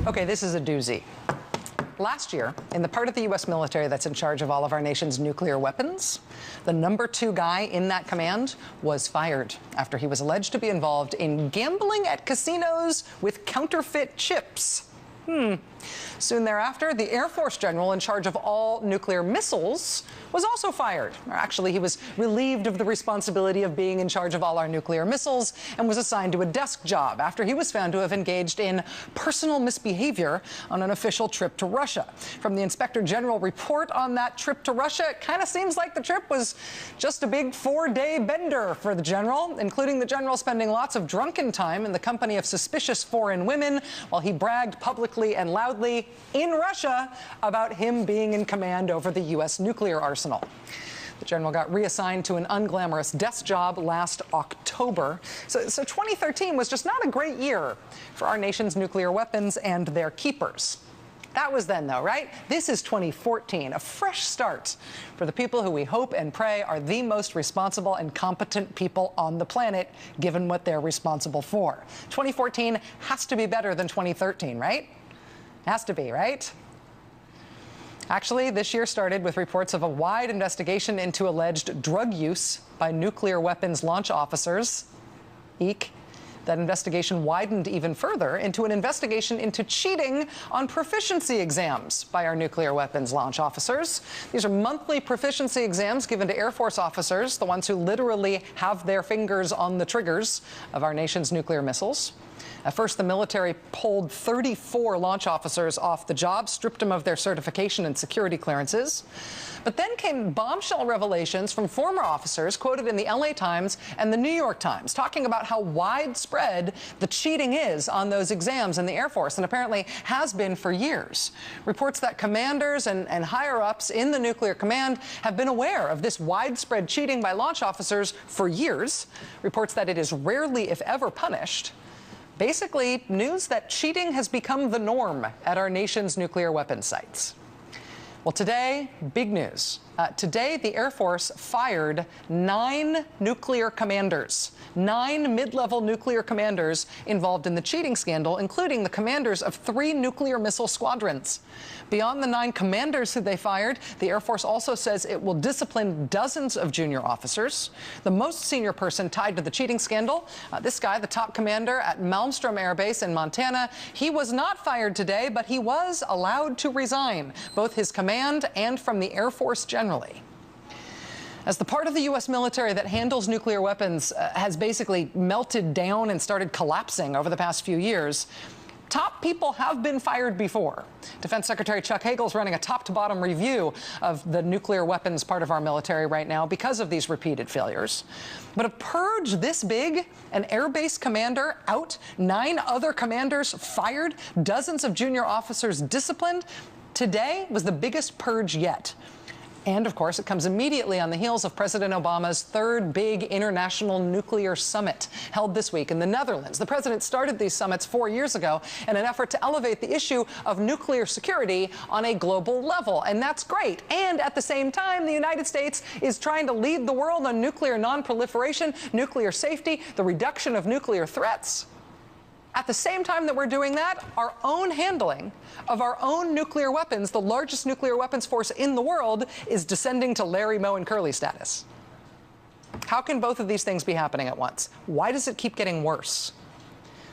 Okay, this is a doozy. Last year, in the part of the U.S. military that's in charge of all of our nation's nuclear weapons, the #2 guy in that command was fired after he was alleged to be involved in gambling at casinos with counterfeit chips. Soon thereafter, the Air Force general in charge of all nuclear missiles was also fired. Or actually, he was relieved of the responsibility of being in charge of all our nuclear missiles and was assigned to a desk job after he was found to have engaged in personal misbehavior on an official trip to Russia. From the Inspector General report on that trip to Russia, it kind of seems like the trip was just a big 4-day bender for the general, including the general spending lots of drunken time in the company of suspicious foreign women while he bragged publicly and loudly in Russia about him being in command over the U.S. nuclear arsenal. The general got reassigned to an unglamorous desk job last October. So 2013 was just not a great year for our nation's nuclear weapons and their keepers. That was then, though, right? This is 2014, a fresh start for the people who we hope and pray are the most responsible and competent people on the planet, given what they're responsible for. 2014 has to be better than 2013, right? Has to be, right? Actually, this year started with reports of a wide investigation into alleged drug use by nuclear weapons launch officers. Eek. That investigation widened even further into an investigation into cheating on proficiency exams by our nuclear weapons launch officers. These are monthly proficiency exams given to Air Force officers, the ones who literally have their fingers on the triggers of our nation's nuclear missiles. At first, the military pulled 34 launch officers off the job, stripped them of their certification and security clearances. But then came bombshell revelations from former officers quoted in the LA Times and the New York Times, talking about how widespread the cheating is on those exams in the Air Force, and apparently has been for years. Reports that commanders and higher-ups in the nuclear command have been aware of this widespread cheating by launch officers for years. Reports that it is rarely, if ever, punished. Basically, news that cheating has become the norm at our nation's nuclear weapons sites. Well, today, big news. Today, the Air Force fired 9 nuclear commanders, 9 mid-level nuclear commanders involved in the cheating scandal, including the commanders of 3 nuclear missile squadrons. Beyond the 9 commanders who they fired, the Air Force also says it will discipline dozens of junior officers. The most senior person tied to the cheating scandal, this guy, the top commander at Malmstrom Air Base in Montana, he was not fired today, but he was allowed to resign, both his command and from the Air Force generally. As the part of the U.S. military that handles nuclear weapons has basically melted down and started collapsing over the past few years, top people have been fired before. Defense Secretary Chuck Hagel is running a top-to-bottom review of the nuclear weapons part of our military right now because of these repeated failures. But a purge this big, an Air Base commander out, 9 other commanders fired, dozens of junior officers disciplined, today was the biggest purge yet. And, of course, it comes immediately on the heels of President Obama's 3rd big international nuclear summit held this week in the Netherlands. The president started these summits 4 years ago in an effort to elevate the issue of nuclear security on a global level. And that's great. And at the same time, the United States is trying to lead the world on nuclear non-proliferation, nuclear safety, the reduction of nuclear threats. At the same time that we're doing that, our own handling of our own nuclear weapons, the largest nuclear weapons force in the world, is descending to Larry, Moe, and Curly status. How can both of these things be happening at once? Why does it keep getting worse?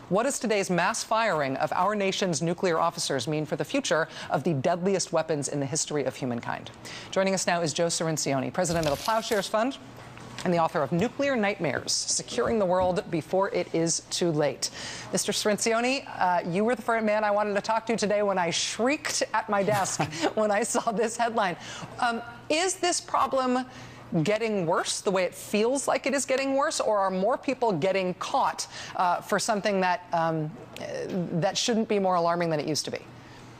What does today's mass firing of our nation's nuclear officers mean for the future of the deadliest weapons in the history of humankind? Joining us now is Joe Cirincione, president of the Plowshares Fund and the author of Nuclear Nightmares, Securing the World Before It Is Too Late. Mr. Cirincione, you were the first man I wanted to talk to today when I shrieked at my desk when I saw this headline. Is this problem getting worse, the way it feels like it is getting worse, or are more people getting caught for something that, that shouldn't be more alarming than it used to be?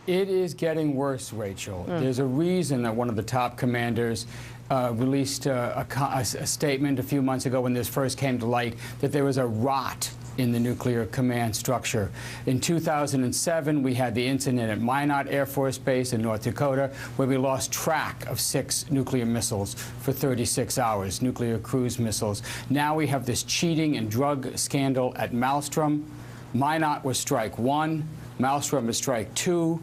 It is getting worse, Rachel. There's a reason that one of the top commanders released a statement a few months ago when this first came to light, that there was a rot in the nuclear command structure. In 2007, we had the incident at Minot Air Force Base in North Dakota, where we lost track of 6 nuclear missiles for 36 hours, nuclear cruise missiles. Now we have this cheating and drug scandal at Malmstrom. Minot was strike 1. Maelstrom is strike 2.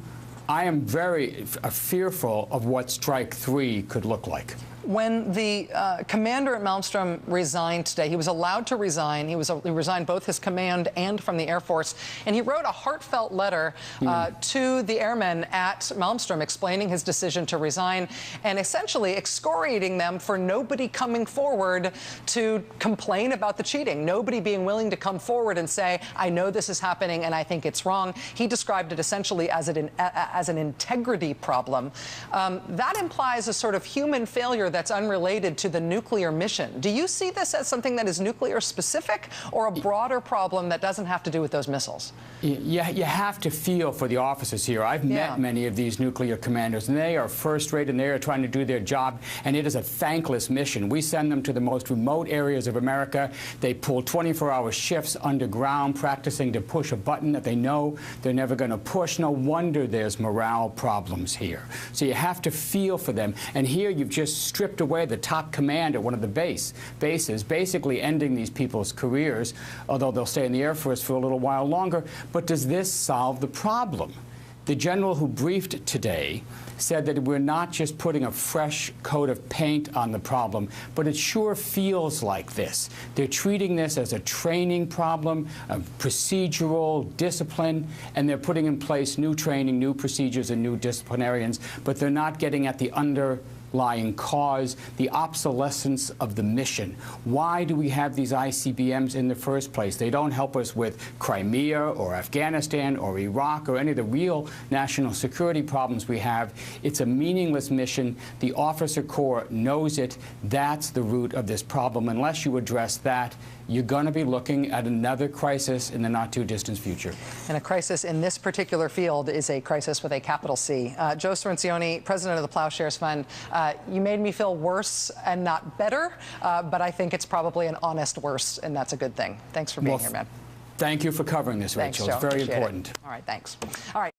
I am very fearful of what strike 3 could look like. When the commander at Malmstrom resigned today, he was allowed to resign. He resigned both his command and from the Air Force. And he wrote a heartfelt letter to the airmen at Malmstrom explaining his decision to resign and essentially excoriating them for nobody coming forward to complain about the cheating, nobody being willing to come forward and say, I know this is happening and I think it's wrong. He described it essentially as an integrity problem. That implies a sort of human failure that's unrelated to the nuclear mission. Do you see this as something that is nuclear specific or a broader problem that doesn't have to do with those missiles? You have to feel for the officers here. I've met many of these nuclear commanders, and they are first-rate, and they are trying to do their job, and it is a thankless mission. We send them to the most remote areas of America. They pull 24-hour shifts underground, practicing to push a button that they know they're never going to push. No wonder there's morale problems here. So you have to feel for them. And here you've just stripped away the top command at one of the bases, basically ending these people's careers, although they'll stay in the Air Force for a little while longer. But does this solve the problem? The general who briefed today said that we're not just putting a fresh coat of paint on the problem, but it sure feels like this. They're treating this as a training problem, a procedural discipline, and they're putting in place new training, new procedures, and new disciplinarians, but they're not getting at the underlying cause, the obsolescence of the mission. Why do we have these ICBMs in the first place? They don't help us with Crimea or Afghanistan or Iraq or any of the real national security problems we have. It's a meaningless mission. The officer corps knows it. That's the root of this problem. Unless you address that, you're going to be looking at another crisis in the not-too-distant future. And a crisis in this particular field is a crisis with a capital C. Joe Cirincione, president of the Plowshares Fund, you made me feel worse and not better, but I think it's probably an honest worse, and that's a good thing. Thanks for being here, man. Thank you for covering this, Rachel. Thanks, Joe. It's very important. All right, thanks. All right.